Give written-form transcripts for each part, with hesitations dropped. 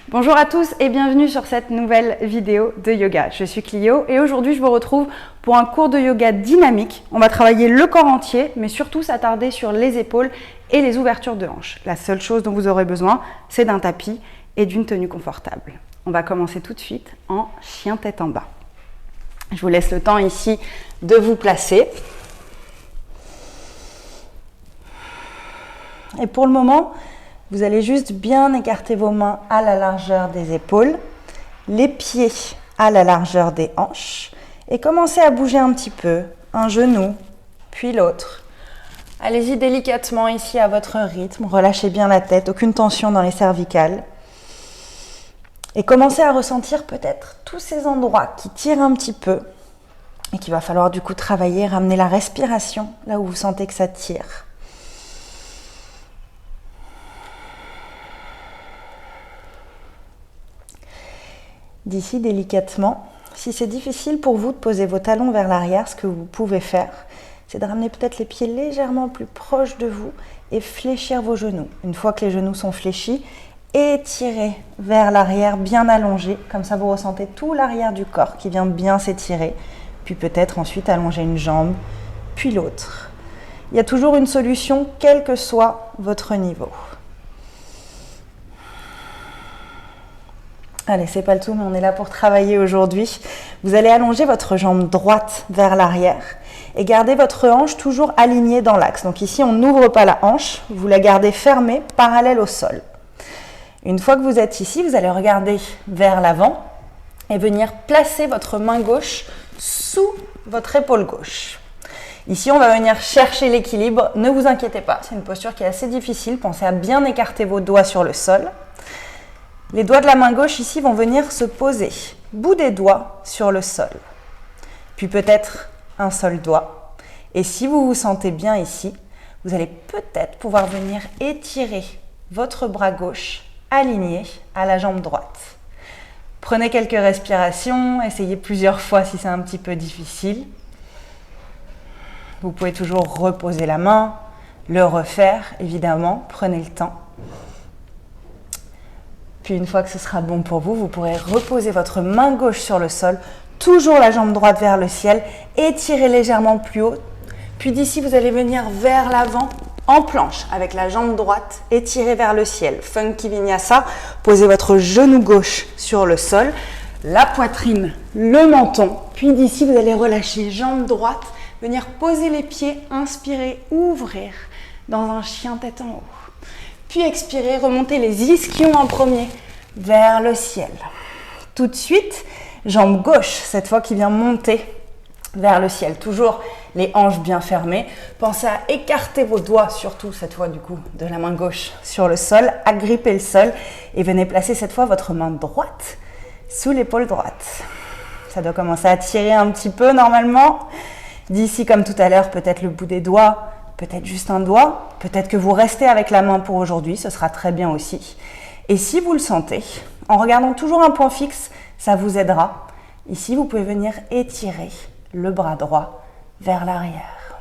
Bonjour à tous et bienvenue sur cette nouvelle vidéo de yoga. Je suis Clio et aujourd'hui je vous retrouve pour un cours de yoga dynamique. On va travailler le corps entier mais surtout s'attarder sur les épaules et les ouvertures de hanches. La seule chose dont vous aurez besoin, c'est d'un tapis et d'une tenue confortable. On va commencer tout de suite en chien tête en bas. Je vous laisse le temps ici de vous placer. Et pour le moment, vous allez juste bien écarter vos mains à la largeur des épaules, les pieds à la largeur des hanches et commencez à bouger un petit peu, un genou, puis l'autre. Allez-y délicatement ici à votre rythme, relâchez bien la tête, aucune tension dans les cervicales. Et commencez à ressentir peut-être tous ces endroits qui tirent un petit peu et qu'il va falloir du coup travailler, ramener la respiration là où vous sentez que ça tire. D'ici délicatement, si c'est difficile pour vous de poser vos talons vers l'arrière, ce que vous pouvez faire, c'est de ramener peut-être les pieds légèrement plus proches de vous et fléchir vos genoux. Une fois que les genoux sont fléchis, étirez vers l'arrière, bien allongé, comme ça vous ressentez tout l'arrière du corps qui vient bien s'étirer, puis peut-être ensuite allonger une jambe, puis l'autre. Il y a toujours une solution, quel que soit votre niveau. Allez, c'est pas le tout, mais on est là pour travailler aujourd'hui. Vous allez allonger votre jambe droite vers l'arrière et garder votre hanche toujours alignée dans l'axe. Donc ici, on n'ouvre pas la hanche, vous la gardez fermée, parallèle au sol. Une fois que vous êtes ici, vous allez regarder vers l'avant et venir placer votre main gauche sous votre épaule gauche. Ici, on va venir chercher l'équilibre. Ne vous inquiétez pas, c'est une posture qui est assez difficile. Pensez à bien écarter vos doigts sur le sol. Les doigts de la main gauche ici vont venir se poser, bout des doigts sur le sol. Puis peut-être un seul doigt. Et si vous vous sentez bien ici, vous allez peut-être pouvoir venir étirer votre bras gauche aligné à la jambe droite. Prenez quelques respirations, essayez plusieurs fois si c'est un petit peu difficile. Vous pouvez toujours reposer la main, le refaire évidemment, prenez le temps. Puis une fois que ce sera bon pour vous, vous pourrez reposer votre main gauche sur le sol, toujours la jambe droite vers le ciel, étirez légèrement plus haut. Puis d'ici, vous allez venir vers l'avant en planche avec la jambe droite étirée vers le ciel. Funky Vinyasa, posez votre genou gauche sur le sol, la poitrine, le menton. Puis d'ici, vous allez relâcher jambe droite, venir poser les pieds, inspirer, ouvrir dans un chien tête en haut. Puis expirez, remontez les ischions en premier vers le ciel. Tout de suite, jambe gauche, cette fois qui vient monter vers le ciel. Toujours les hanches bien fermées. Pensez à écarter vos doigts, surtout cette fois du coup, de la main gauche sur le sol. Agrippez le sol et venez placer cette fois votre main droite sous l'épaule droite. Ça doit commencer à tirer un petit peu normalement. D'ici, comme tout à l'heure, peut-être le bout des doigts. Peut-être juste un doigt, peut-être que vous restez avec la main pour aujourd'hui, ce sera très bien aussi. Et si vous le sentez, en regardant toujours un point fixe, ça vous aidera. Ici, vous pouvez venir étirer le bras droit vers l'arrière.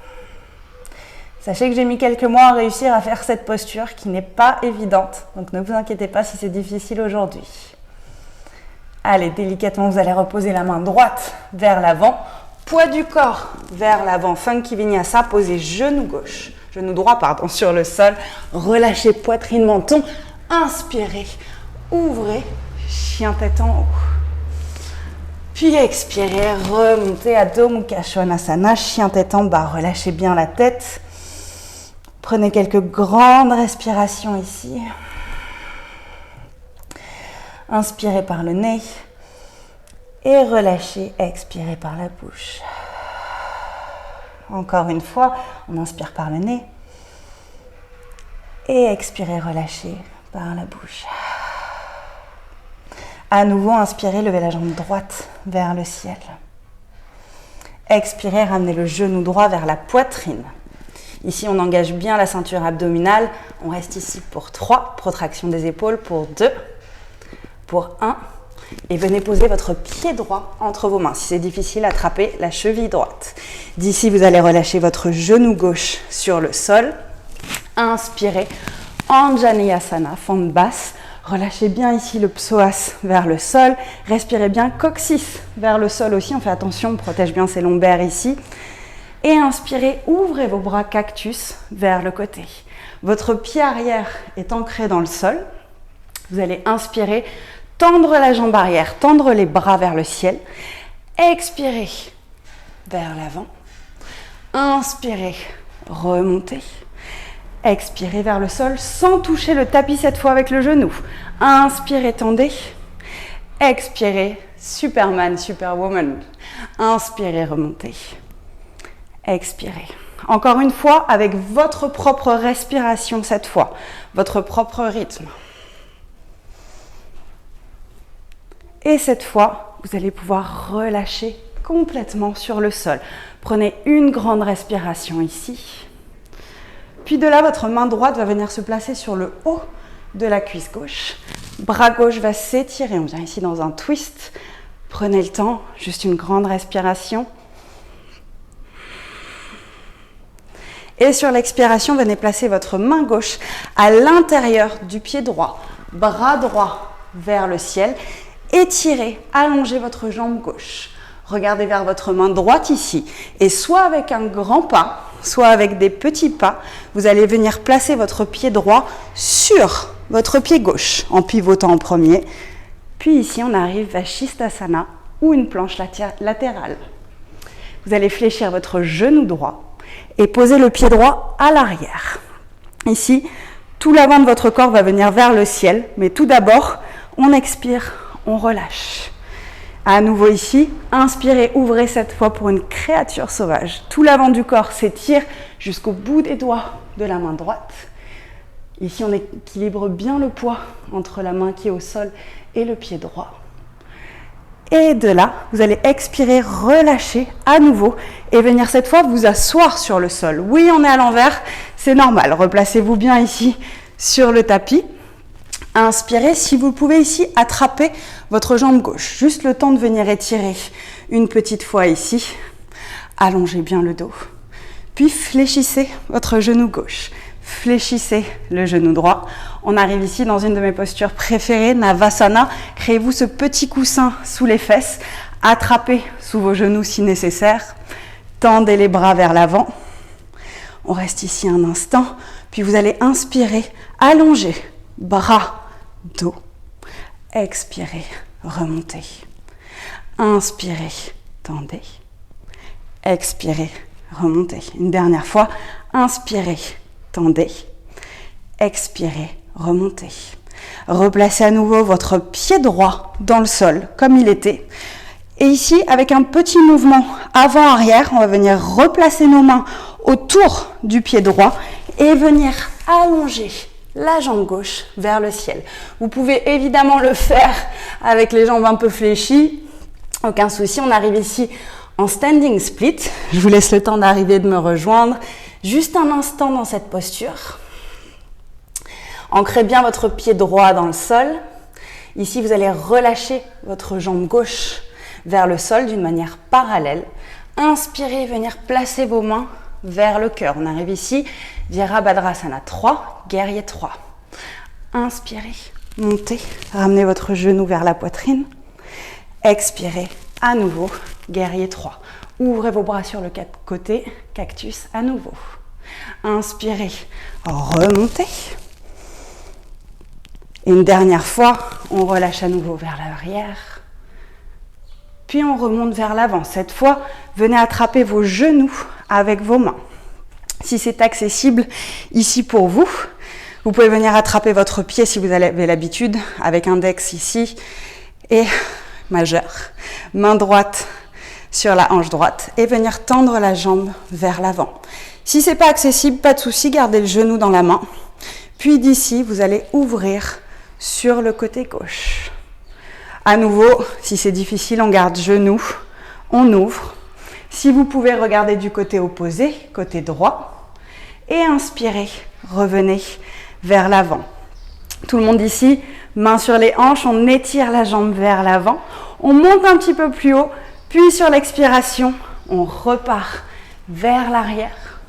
Sachez que j'ai mis quelques mois à réussir à faire cette posture qui n'est pas évidente, donc ne vous inquiétez pas si c'est difficile aujourd'hui. Allez, délicatement, vous allez reposer la main droite vers l'avant. Poids du corps vers l'avant, Funky Vinyasa, posez genou droit sur le sol, relâchez poitrine, menton, inspirez, ouvrez, chien tête en haut. Puis expirez, remontez Adho Mukha Svanasana, chien tête en bas, relâchez bien la tête. Prenez quelques grandes respirations ici. Inspirez par le nez. Et relâchez, expirez par la bouche. Encore une fois, on inspire par le nez. Et expirez, relâchez par la bouche. À nouveau, inspirez, levez la jambe droite vers le ciel. Expirez, ramenez le genou droit vers la poitrine. Ici, on engage bien la ceinture abdominale. On reste ici pour 3, protraction des épaules pour 2, pour 1. Et venez poser votre pied droit entre vos mains. Si c'est difficile, attrapez la cheville droite. D'ici, vous allez relâcher votre genou gauche sur le sol. Inspirez, Anjaneyasana, fente basse. Relâchez bien ici le psoas vers le sol. Respirez bien coccyx vers le sol aussi. On fait attention, on protège bien ses lombaires ici. Et inspirez, ouvrez vos bras cactus vers le côté. Votre pied arrière est ancré dans le sol. Vous allez inspirer, tendre la jambe arrière, tendre les bras vers le ciel. Expirez vers l'avant. Inspirez, remontez. Expirez vers le sol sans toucher le tapis cette fois avec le genou. Inspirez, tendez. Expirez, Superman, Superwoman. Inspirez, remontez. Expirez. Encore une fois, avec votre propre respiration cette fois, votre propre rythme. Et cette fois, vous allez pouvoir relâcher complètement sur le sol. Prenez une grande respiration ici. Puis de là, votre main droite va venir se placer sur le haut de la cuisse gauche. Bras gauche va s'étirer. On vient ici dans un twist. Prenez le temps, juste une grande respiration. Et sur l'expiration, venez placer votre main gauche à l'intérieur du pied droit. Bras droit vers le ciel. Étirez, allongez votre jambe gauche. Regardez vers votre main droite ici. Et soit avec un grand pas, soit avec des petits pas, vous allez venir placer votre pied droit sur votre pied gauche en pivotant en premier. Puis ici, on arrive à Shistasana ou une planche latérale. Vous allez fléchir votre genou droit et poser le pied droit à l'arrière. Ici, tout l'avant de votre corps va venir vers le ciel, mais tout d'abord, on expire, on relâche. À nouveau ici, inspirez, ouvrez cette fois pour une créature sauvage. Tout l'avant du corps s'étire jusqu'au bout des doigts de la main droite. Ici, on équilibre bien le poids entre la main qui est au sol et le pied droit. Et de là, vous allez expirer, relâcher à nouveau et venir cette fois vous asseoir sur le sol. Oui, on est à l'envers, c'est normal. Replacez-vous bien ici sur le tapis. Inspirez, si vous pouvez ici attraper votre jambe gauche. Juste le temps de venir étirer une petite fois ici. Allongez bien le dos. Puis fléchissez votre genou gauche. Fléchissez le genou droit. On arrive ici dans une de mes postures préférées, Navasana. Créez-vous ce petit coussin sous les fesses. Attrapez sous vos genoux si nécessaire. Tendez les bras vers l'avant. On reste ici un instant. Puis vous allez inspirer, allonger, bras, dos. Expirez, remontez. Inspirez, tendez. Expirez, remontez. Une dernière fois. Inspirez, tendez. Expirez, remontez. Replacez à nouveau votre pied droit dans le sol, comme il était. Et ici, avec un petit mouvement avant-arrière, on va venir replacer nos mains autour du pied droit et venir allonger la jambe gauche vers le ciel. Vous pouvez évidemment le faire avec les jambes un peu fléchies. Aucun souci, on arrive ici en standing split. Je vous laisse le temps d'arriver, de me rejoindre. Juste un instant dans cette posture. Ancrez bien votre pied droit dans le sol. Ici, vous allez relâcher votre jambe gauche vers le sol d'une manière parallèle. Inspirez, venir placer vos mains vers le cœur. On arrive ici, Virabhadrasana 3, guerrier 3. Inspirez, montez, ramenez votre genou vers la poitrine. Expirez, à nouveau, guerrier 3. Ouvrez vos bras sur le côté, cactus à nouveau. Inspirez, remontez. Et une dernière fois, on relâche à nouveau vers l'arrière. Puis on remonte vers l'avant. Cette fois, venez attraper vos genoux avec vos mains. Si c'est accessible ici pour vous, vous pouvez venir attraper votre pied si vous avez l'habitude, avec index ici et majeur. Main droite sur la hanche droite et venir tendre la jambe vers l'avant. Si ce n'est pas accessible, pas de souci, gardez le genou dans la main. Puis d'ici, vous allez ouvrir sur le côté gauche. À nouveau, si c'est difficile, on garde genou, on ouvre. Si vous pouvez regarder du côté opposé, côté droit, et inspirez, revenez vers l'avant. Tout le monde ici, main sur les hanches, on étire la jambe vers l'avant, on monte un petit peu plus haut, puis sur l'expiration, on repart vers l'arrière.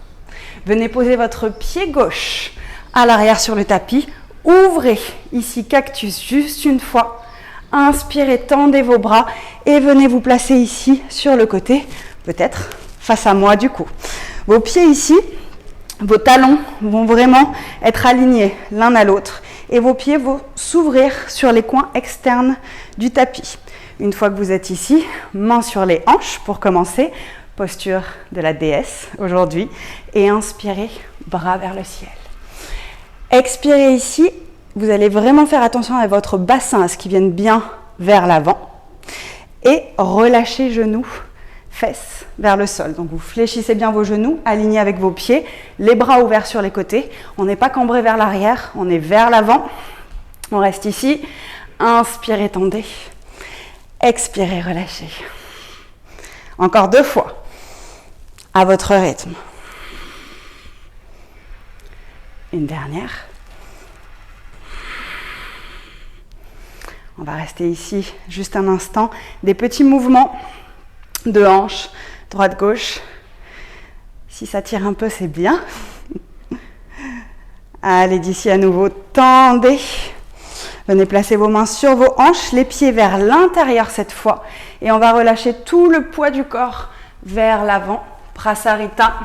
Venez poser votre pied gauche à l'arrière sur le tapis, Ouvrez ici cactus juste une fois. Inspirez, tendez vos bras et venez vous placer ici sur le côté, peut-être face à moi du coup. Vos pieds ici, vos talons vont vraiment être alignés l'un à l'autre et vos pieds vont s'ouvrir sur les coins externes du tapis. Une fois que vous êtes ici, mains sur les hanches pour commencer, posture de la déesse aujourd'hui, et inspirez, bras vers le ciel. Expirez ici, vous allez vraiment faire attention à votre bassin, à ce qui vienne bien vers l'avant, et relâchez genoux, fesses vers le sol. Donc vous fléchissez bien vos genoux, alignés avec vos pieds, les bras ouverts sur les côtés. On n'est pas cambré vers l'arrière, on est vers l'avant. On reste ici, inspirez, tendez. Expirez, relâchez. Encore 2 fois, à votre rythme. Une dernière. On va rester ici juste un instant. Des petits mouvements de hanches, droite-gauche. Si ça tire un peu, c'est bien. Allez, d'ici à nouveau, tendez. Venez placer vos mains sur vos hanches, les pieds vers l'intérieur cette fois. Et on va relâcher tout le poids du corps vers l'avant. Prasarita.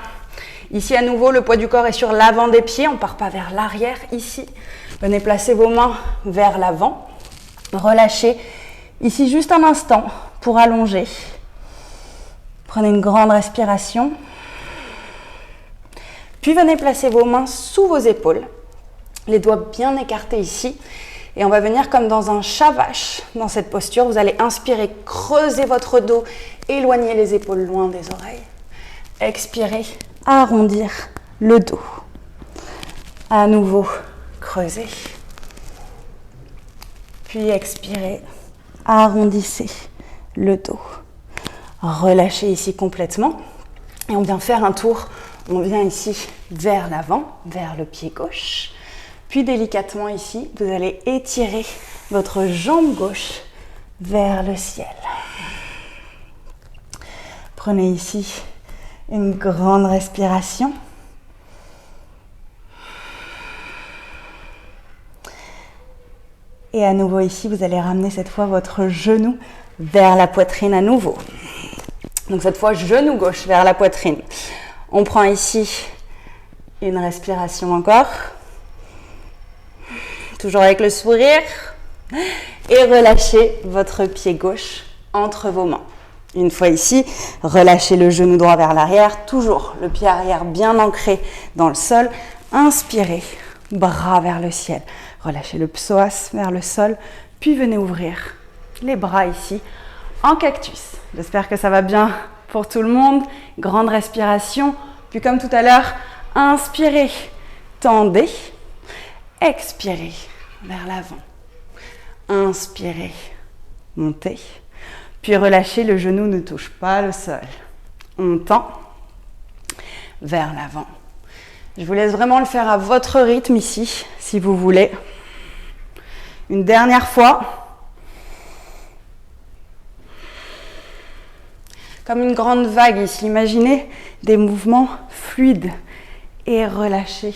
Ici à nouveau, le poids du corps est sur l'avant des pieds. On ne part pas vers l'arrière ici. Venez placer vos mains vers l'avant. Relâchez. Ici juste un instant pour allonger. Prenez une grande respiration. Puis venez placer vos mains sous vos épaules. Les doigts bien écartés ici. Et on va venir comme dans un shavash dans cette posture. Vous allez inspirer, creuser votre dos, éloigner les épaules loin des oreilles. Expirez, arrondir le dos. À nouveau, creusez. Puis expirez, arrondissez le dos. Relâchez ici complètement. Et on vient faire un tour. On vient ici vers l'avant, vers le pied gauche. Puis délicatement ici, vous allez étirer votre jambe gauche vers le ciel. Prenez ici une grande respiration. Et à nouveau ici, vous allez ramener cette fois votre genou vers la poitrine à nouveau. Donc cette fois, genou gauche vers la poitrine. On prend ici une respiration encore. Toujours avec le sourire. Et relâchez votre pied gauche entre vos mains. Une fois ici, relâchez le genou droit vers l'arrière. Toujours le pied arrière bien ancré dans le sol. Inspirez, bras vers le ciel. Relâchez le psoas vers le sol. Puis venez ouvrir les bras ici en cactus. J'espère que ça va bien pour tout le monde. Grande respiration. Puis comme tout à l'heure, inspirez, tendez. Expirez vers l'avant. Inspirez, montez. Puis relâchez, le genou ne touche pas le sol. On tend vers l'avant. Je vous laisse vraiment le faire à votre rythme ici, si vous voulez. Une dernière fois. Comme une grande vague ici. Imaginez des mouvements fluides et relâchez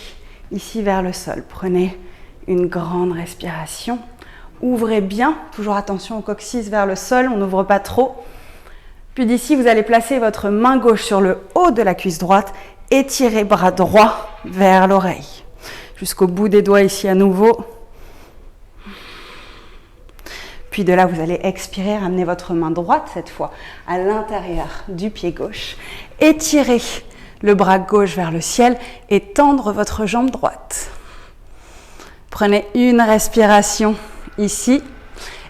ici vers le sol. Prenez une grande respiration. Ouvrez bien, toujours attention au coccyx vers le sol, on n'ouvre pas trop. Puis d'ici, vous allez placer votre main gauche sur le haut de la cuisse droite. Étirez bras droit vers l'oreille. Jusqu'au bout des doigts ici à nouveau. Puis de là, vous allez expirer, ramener votre main droite cette fois à l'intérieur du pied gauche. Étirez le bras gauche vers le ciel et tendre votre jambe droite. Prenez une respiration ici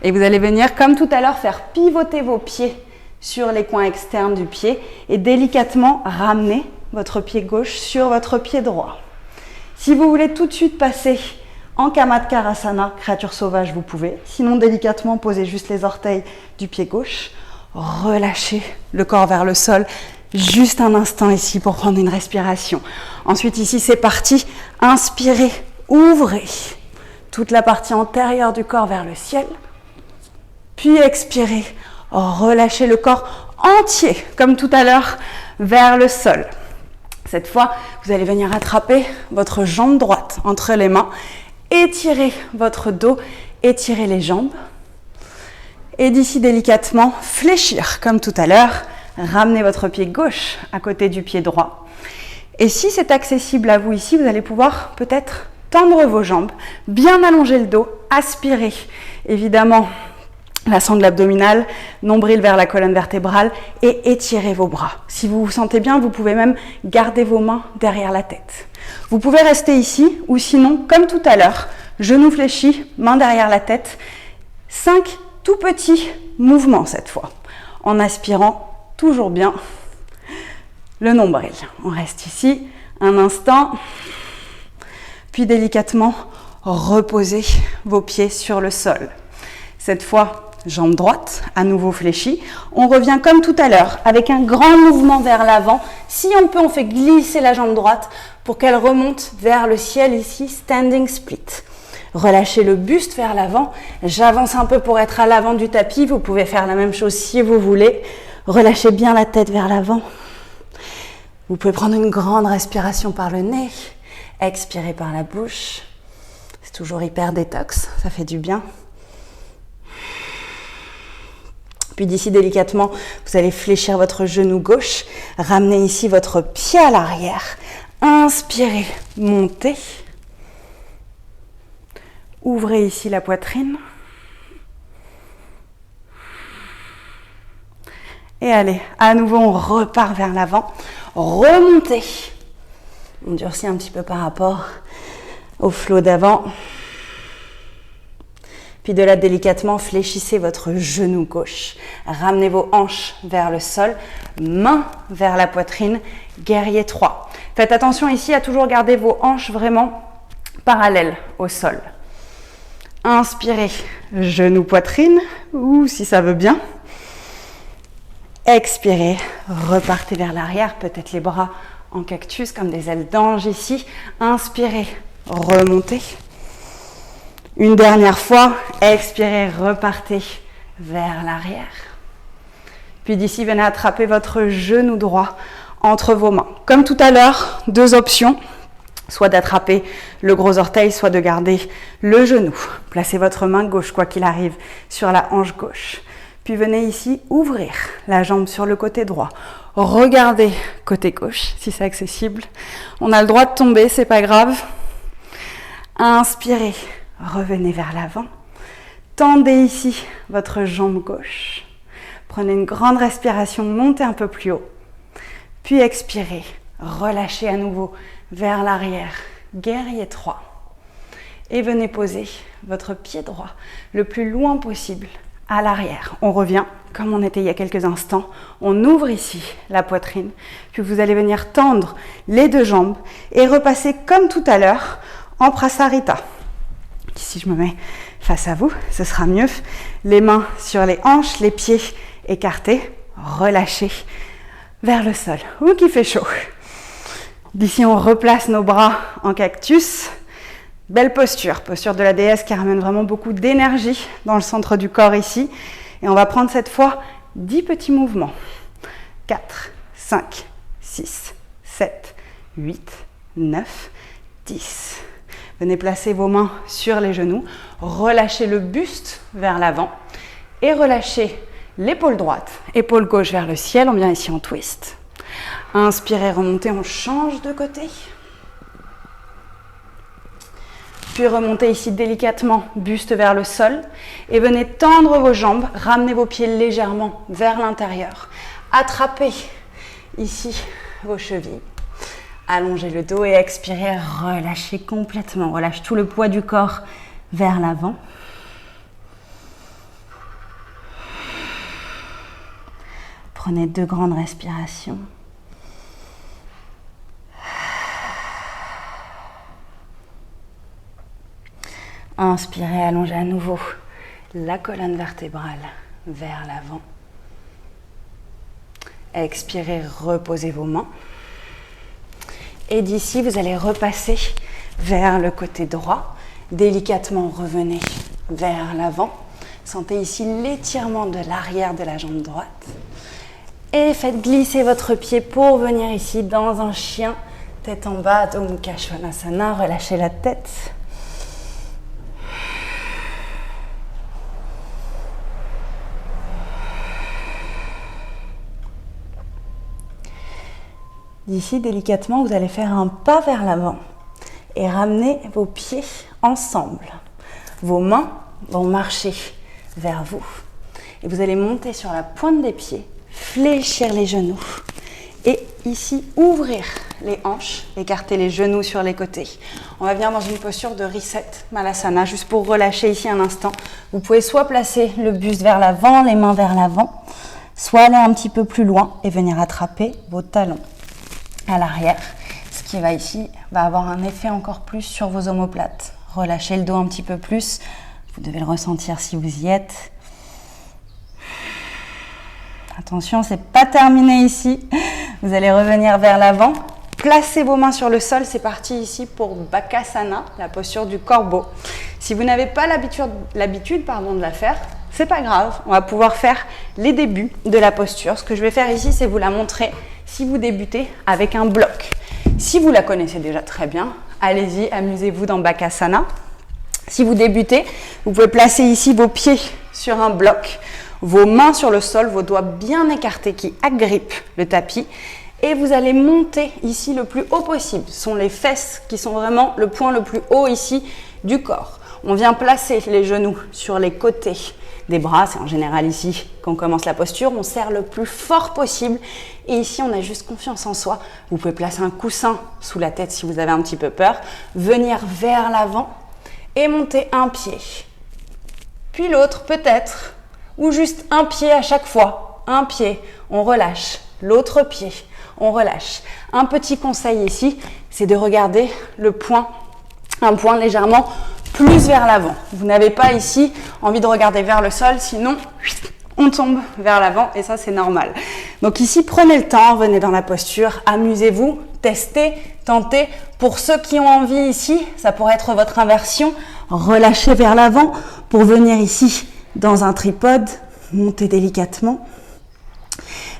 et vous allez venir, comme tout à l'heure, faire pivoter vos pieds sur les coins externes du pied et délicatement ramener votre pied gauche sur votre pied droit. Si vous voulez tout de suite passer en Kamatkarasana, créature sauvage, vous pouvez. Sinon, délicatement, posez juste les orteils du pied gauche. Relâchez le corps vers le sol. Juste un instant ici pour prendre une respiration. Ensuite, ici, c'est parti. Inspirez, ouvrez toute la partie antérieure du corps vers le ciel. Puis expirez, relâchez le corps entier, comme tout à l'heure, vers le sol. Cette fois, vous allez venir attraper votre jambe droite entre les mains étirez votre dos, étirez les jambes. Et d'ici délicatement, fléchir comme tout à l'heure. Ramenez votre pied gauche à côté du pied droit. Et si c'est accessible à vous ici, vous allez pouvoir peut-être tendre vos jambes, bien allonger le dos, aspirer évidemment la sangle abdominale, nombril vers la colonne vertébrale et étirer vos bras. Si vous vous sentez bien, vous pouvez même garder vos mains derrière la tête. Vous pouvez rester ici ou sinon, comme tout à l'heure, genoux fléchis, mains derrière la tête. 5 tout petits mouvements cette fois, en aspirant toujours bien le nombril. On reste ici un instant, puis délicatement reposez vos pieds sur le sol. Cette fois, jambe droite, à nouveau fléchie. On revient comme tout à l'heure, avec un grand mouvement vers l'avant. Si on peut, on fait glisser la jambe droite pour qu'elle remonte vers le ciel ici, standing split. Relâchez le buste vers l'avant. J'avance un peu pour être à l'avant du tapis. Vous pouvez faire la même chose si vous voulez. Relâchez bien la tête vers l'avant. Vous pouvez prendre une grande respiration par le nez. Expirez par la bouche. C'est toujours hyper détox, ça fait du bien. Puis d'ici délicatement, vous allez fléchir votre genou gauche. Ramenez ici votre pied à l'arrière. Inspirez, montez. Ouvrez ici la poitrine. Et allez, à nouveau, on repart vers l'avant. Remontez. On durcit un petit peu par rapport au flot d'avant. Puis de là, délicatement, fléchissez votre genou gauche. Ramenez vos hanches vers le sol. Mains vers la poitrine. Guerrier 3. Faites attention ici à toujours garder vos hanches vraiment parallèles au sol. Inspirez, genou, poitrine, ou si ça veut bien. Expirez, repartez vers l'arrière, peut-être les bras en cactus comme des ailes d'ange ici. Inspirez, remontez. Une dernière fois, expirez, repartez vers l'arrière. Puis d'ici, venez attraper votre genou droit entre vos mains. Comme tout à l'heure, 2 options. Soit d'attraper le gros orteil, soit de garder le genou. Placez votre main gauche, quoi qu'il arrive, sur la hanche gauche. Puis venez ici ouvrir la jambe sur le côté droit. Regardez côté gauche, si c'est accessible. On a le droit de tomber, c'est pas grave. Inspirez, revenez vers l'avant. Tendez ici votre jambe gauche. Prenez une grande respiration, montez un peu plus haut. Puis expirez, relâchez à nouveau vers l'arrière, guerrier 3. Et venez poser votre pied droit le plus loin possible à l'arrière. On revient comme on était il y a quelques instants. On ouvre ici la poitrine. Puis vous allez venir tendre les 2 jambes et repasser comme tout à l'heure en Prasarita. Ici, je me mets face à vous, ce sera mieux. Les mains sur les hanches, les pieds écartés. Relâchez vers le sol. Ouh, qu'il fait chaud. D'ici, on replace nos bras en cactus. Belle posture, posture de la déesse qui ramène vraiment beaucoup d'énergie dans le centre du corps ici. Et on va prendre cette fois 10 petits mouvements. 4, 5, 6, 7, 8, 9, 10. Venez placer vos mains sur les genoux. Relâchez le buste vers l'avant. Et relâchez l'épaule droite, épaule gauche vers le ciel. On vient ici en twist. Inspirez, remontez, on change de côté. Puis remontez ici délicatement, buste vers le sol. Et venez tendre vos jambes, ramenez vos pieds légèrement vers l'intérieur. Attrapez ici vos chevilles. Allongez le dos et expirez, relâchez complètement. Relâchez tout le poids du corps vers l'avant. Prenez 2 grandes respirations. Inspirez, allongez à nouveau la colonne vertébrale vers l'avant. Expirez, reposez vos mains. Et d'ici, vous allez repasser vers le côté droit. Délicatement, revenez vers l'avant. Sentez ici l'étirement de l'arrière de la jambe droite. Et faites glisser votre pied pour venir ici dans un chien, tête en bas, Adho Mukha Svanasana. Relâchez la tête. D'ici, délicatement, vous allez faire un pas vers l'avant et ramener vos pieds ensemble. Vos mains vont marcher vers vous. Et vous allez monter sur la pointe des pieds, fléchir les genoux. Et ici, ouvrir les hanches, écarter les genoux sur les côtés. On va venir dans une posture de reset, Malasana, juste pour relâcher ici un instant. Vous pouvez soit placer le buste vers l'avant, les mains vers l'avant, soit aller un petit peu plus loin et venir attraper vos talons à l'arrière. Ce qui va ici va avoir un effet encore plus sur vos omoplates. Relâchez le dos un petit peu plus. Vous devez le ressentir si vous y êtes. Attention, c'est pas terminé ici. Vous allez revenir vers l'avant. Placez vos mains sur le sol. C'est parti ici pour Bakasana, la posture du corbeau. Si vous n'avez pas l'habitude de la faire, c'est pas grave. On va pouvoir faire les débuts de la posture. Ce que je vais faire ici, c'est vous la montrer si vous débutez avec un bloc. Si vous la connaissez déjà très bien, allez-y, amusez-vous dans Bakasana. Si vous débutez, vous pouvez placer ici vos pieds sur un bloc, vos mains sur le sol, vos doigts bien écartés qui agrippent le tapis. Et vous allez monter ici le plus haut possible. Ce sont les fesses qui sont vraiment le point le plus haut ici du corps. On vient placer les genoux sur les côtés des bras. C'est en général ici qu'on commence la posture. On serre le plus fort possible. Et ici, on a juste confiance en soi. Vous pouvez placer un coussin sous la tête si vous avez un petit peu peur. Venir vers l'avant et monter un pied. Puis l'autre peut-être. Ou juste un pied à chaque fois. Un pied, on relâche. L'autre pied, on relâche. Un petit conseil ici, c'est de regarder le point, un point légèrement plus vers l'avant. Vous n'avez pas ici envie de regarder vers le sol, sinon on tombe vers l'avant et ça c'est normal. Donc ici, prenez le temps, venez dans la posture, amusez-vous, testez, tentez. Pour ceux qui ont envie ici, ça pourrait être votre inversion, relâchez vers l'avant pour venir ici dans un tripode, montez délicatement.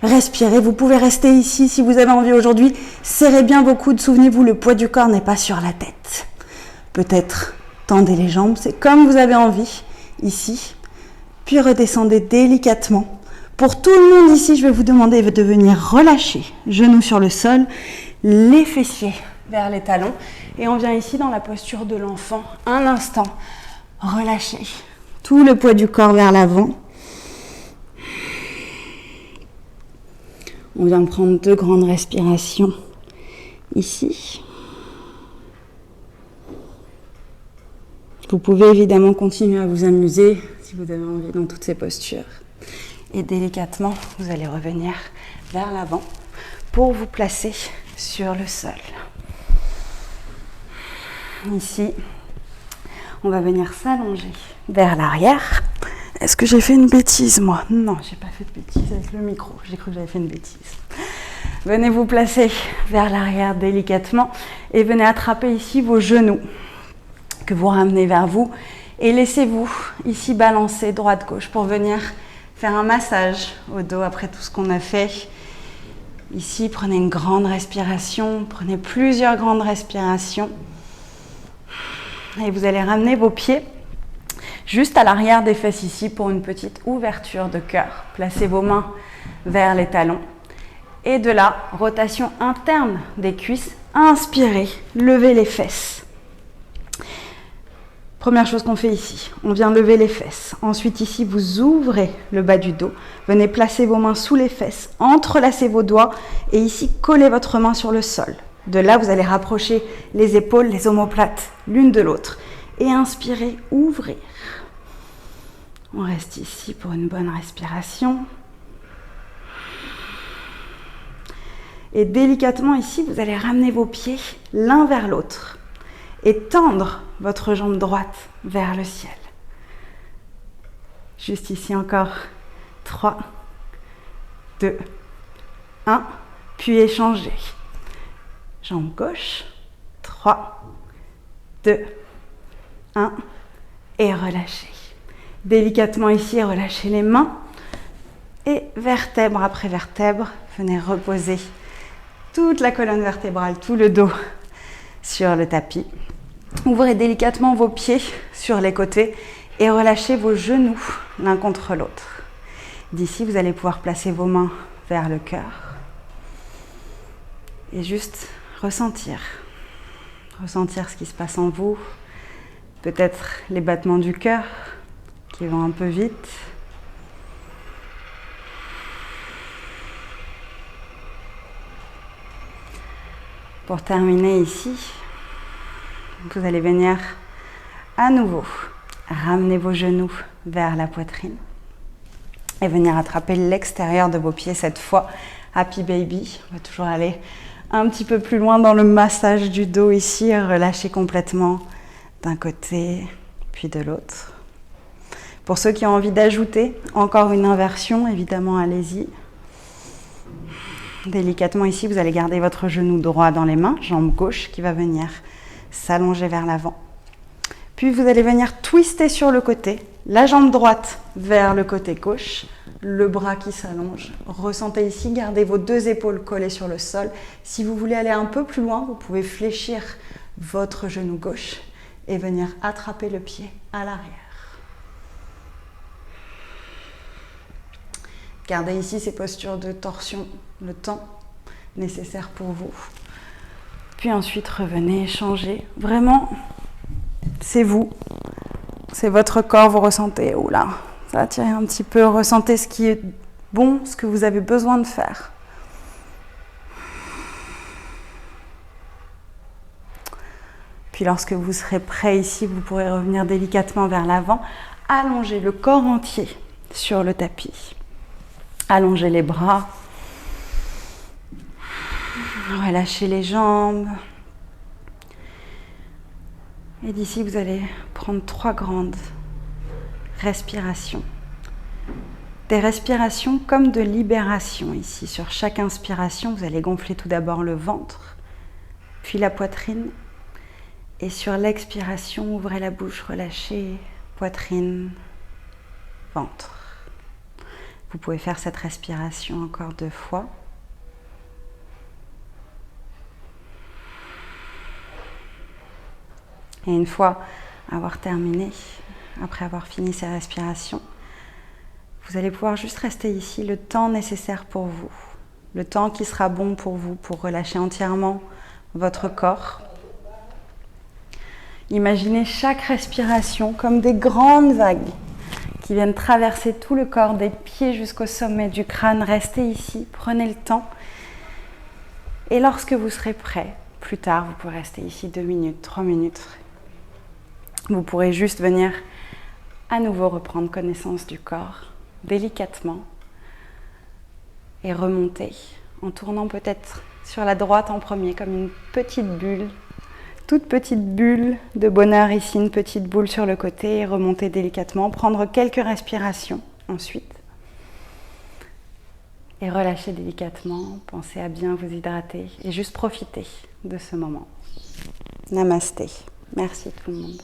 Respirez, vous pouvez rester ici si vous avez envie aujourd'hui. Serrez bien vos coudes, souvenez-vous, le poids du corps n'est pas sur la tête. Peut-être tendez les jambes, c'est comme vous avez envie, ici. Puis redescendez délicatement. Pour tout le monde ici, je vais vous demander de venir relâcher. Genoux sur le sol, les fessiers vers les talons. Et on vient ici dans la posture de l'enfant. Un instant, relâchez tout le poids du corps vers l'avant. On vient prendre 2 grandes respirations ici. Vous pouvez évidemment continuer à vous amuser si vous avez envie dans toutes ces postures. Et délicatement, vous allez revenir vers l'avant pour vous placer sur le sol. Ici, on va venir s'allonger vers l'arrière. Est-ce que j'ai fait une bêtise, moi? Non, j'ai pas fait de bêtise avec le micro. J'ai cru que j'avais fait une bêtise. Venez vous placer vers l'arrière délicatement et venez attraper ici vos genoux que vous ramenez vers vous et laissez-vous ici balancer droite-gauche pour venir faire un massage au dos après tout ce qu'on a fait. Ici, prenez une grande respiration, prenez plusieurs grandes respirations et vous allez ramener vos pieds juste à l'arrière des fesses ici pour une petite ouverture de cœur. Placez vos mains vers les talons. Et de là, rotation interne des cuisses. Inspirez, levez les fesses. Première chose qu'on fait ici, on vient lever les fesses. Ensuite ici, vous ouvrez le bas du dos. Venez placer vos mains sous les fesses, entrelacez vos doigts et ici, collez votre main sur le sol. De là, vous allez rapprocher les épaules, les omoplates l'une de l'autre. Et inspirez, ouvrez. On reste ici pour une bonne respiration. Et délicatement ici, vous allez ramener vos pieds l'un vers l'autre et tendre votre jambe droite vers le ciel. Juste ici encore. 3, 2, 1. Puis échangez. Jambe gauche. 3, 2, 1. Et relâchez. Délicatement ici, relâchez les mains. Et vertèbre après vertèbre, venez reposer toute la colonne vertébrale, tout le dos sur le tapis. Ouvrez délicatement vos pieds sur les côtés et relâchez vos genoux l'un contre l'autre. D'ici, vous allez pouvoir placer vos mains vers le cœur. Et juste ressentir ce qui se passe en vous, peut-être les battements du cœur qui vont un peu vite. Pour terminer ici, vous allez venir à nouveau ramener vos genoux vers la poitrine et venir attraper l'extérieur de vos pieds cette fois. Happy Baby. On va toujours aller un petit peu plus loin dans le massage du dos ici, relâcher complètement d'un côté puis de l'autre. Pour ceux qui ont envie d'ajouter encore une inversion, évidemment, allez-y. Délicatement ici, vous allez garder votre genou droit dans les mains, jambe gauche qui va venir s'allonger vers l'avant. Puis vous allez venir twister sur le côté, la jambe droite vers le côté gauche, le bras qui s'allonge. Ressentez ici, gardez vos deux épaules collées sur le sol. Si vous voulez aller un peu plus loin, vous pouvez fléchir votre genou gauche et venir attraper le pied à l'arrière. Gardez ici ces postures de torsion, le temps nécessaire pour vous. Puis ensuite, revenez, changez. Vraiment, c'est vous. C'est votre corps, vous ressentez. Oula, ça va tirer un petit peu. Ressentez ce qui est bon, ce que vous avez besoin de faire. Puis lorsque vous serez prêt ici, vous pourrez revenir délicatement vers l'avant. Allongez le corps entier sur le tapis. Allongez les bras, relâchez les jambes. Et d'ici, vous allez prendre 3 grandes respirations. Des respirations comme de libération ici. Sur chaque inspiration, vous allez gonfler tout d'abord le ventre, puis la poitrine. Et sur l'expiration, ouvrez la bouche, relâchez, poitrine, ventre. Vous pouvez faire cette respiration encore 2 fois. Et une fois avoir terminé, après avoir fini ces respirations, vous allez pouvoir juste rester ici le temps nécessaire pour vous. Le temps qui sera bon pour vous pour relâcher entièrement votre corps. Imaginez chaque respiration comme des grandes vagues qui viennent traverser tout le corps, des pieds jusqu'au sommet du crâne. Restez ici, prenez le temps. Et lorsque vous serez prêt, plus tard, vous pourrez rester ici 2 minutes, 3 minutes. Vous pourrez juste venir à nouveau reprendre connaissance du corps, délicatement, et remonter en tournant peut-être sur la droite en premier, comme une petite bulle, toute petite bulle de bonheur ici, une petite boule sur le côté, et remonter délicatement, prendre quelques respirations ensuite. Et relâcher délicatement, pensez à bien vous hydrater et juste profiter de ce moment. Namasté. Merci tout le monde.